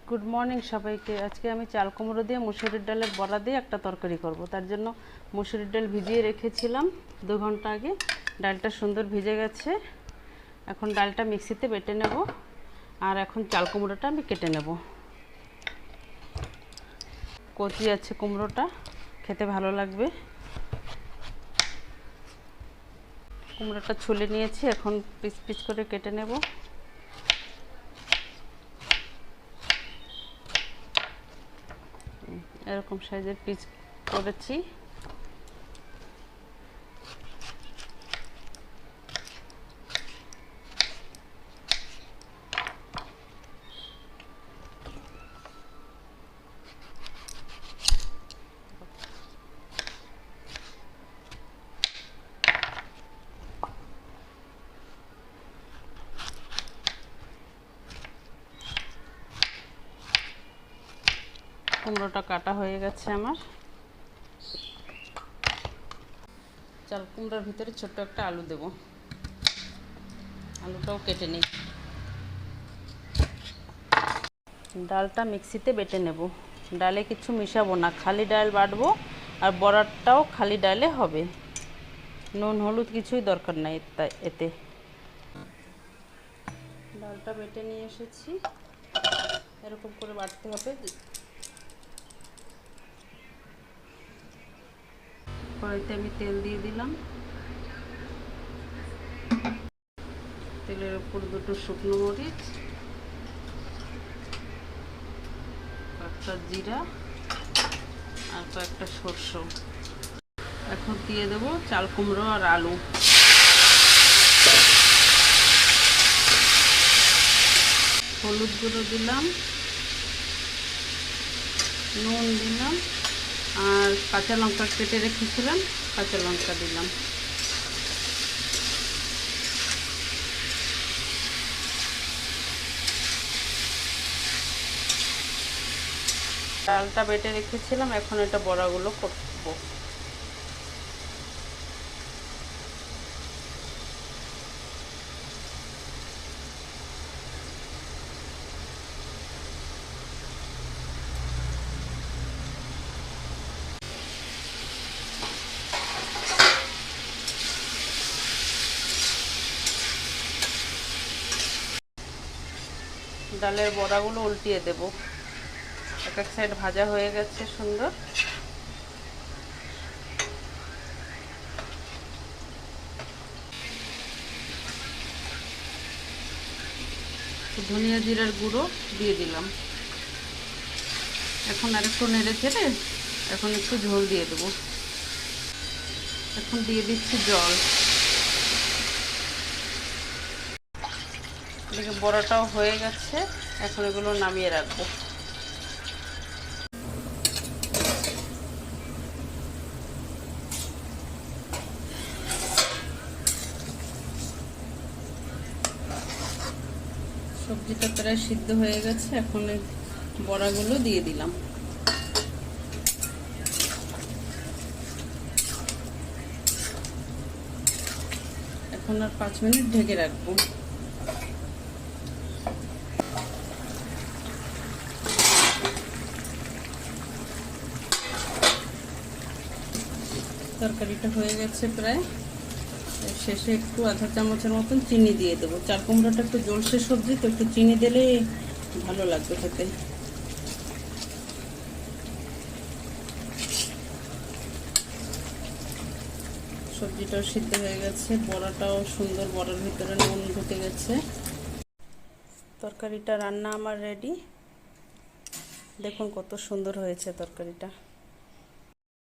Good morning সবাইকে। আজকে আমি চাল কুমড়ো দিয়ে মুসুরির ডালের বড়া দিয়ে একটা তরকারি করব। তার জন্য মুসুরির ডাল ভিজিয়ে রেখেছিলাম 2 ঘন্টা আগে। ডালটা সুন্দর ভিজে গেছে। এখন ডালটা মিক্সিতে বেটে নেব, আর এখন চাল কুমড়োটা আমি কেটে নেব। কচি আছে কুমড়োটা, খেতে ভালো লাগবে। কুমড়োটা ছুলে নিয়েছি, এখন পিস পিস করে কেটে নেব। এরকম সাইজের পিস করেছি। কুমড়োটা কাটা হয়ে গেছে আমার। চাল কুমড়োর ভিতরে ছোট্ট একটা আলু দেব। আলুটাও কেটে নিই। ডালটা মিক্সিতে বেটে নেব। ডালে কিছু মিশাবো না, খালি ডাল বাটবো, আর বড়াটাও খালি ডালে হবে। নুন হলুদ কিছুই দরকার নাই এতে। ডালটা বেটে নিয়ে এসেছি, এরকম করে বাটতে হবে। কড়াইতে আমি তেল দিয়ে দিলাম। তেলের উপর 2টো শুকনো মরিচ, একটা জিরা আর কয়েকটা সরষে। এখন দিয়ে দেব চাল কুমড়ো আর আলু। হলুদ গুঁড়ো দিলাম, নুন দিলাম, আর কাঁচা লঙ্কা কেটে রেখেছিলাম, কাঁচা লঙ্কা দিলাম। ডালটা বেটে রেখেছিলাম, এখন এটা বড়াগুলো করব। ডালের বড়াগুলো উল্টিয়ে দেব। এক সাইড ভাজা হয়ে গেছে সুন্দর। ধনিয়া জিরার গুঁড়ো দিয়ে দিলাম। এখন আর একটু নেড়ে চেড়ে এখন একটু ঝোল দিয়ে দেব। এখন দিয়ে দিচ্ছি জল। এদিকে বড়াটাও হয়ে গেছে, এখন এগুলো নামিয়ে রাখবো। সবজিটা প্রায় সিদ্ধ হয়ে গেছে, এখন বড়াগুলো দিয়ে দিলাম। এখন আর 5 মিনিট ঢেকে রাখবো। তরকারিটা হয়ে গেছে প্রায়। শেষে একটু আধা চামচের মতন চিনি দিয়ে দেবো। চাল কুমড়োটা একটু জলসে সবজি, তো একটু চিনি দিলে ভালো লাগবে খেতে। সবজিটাও সিদ্ধ হয়ে গেছে, বড়াটাও সুন্দর, বড়ার ভিতরে নুন ঢুকে গেছে। তরকারিটা রান্না আমার রেডি। দেখুন কত সুন্দর হয়েছে তরকারিটা।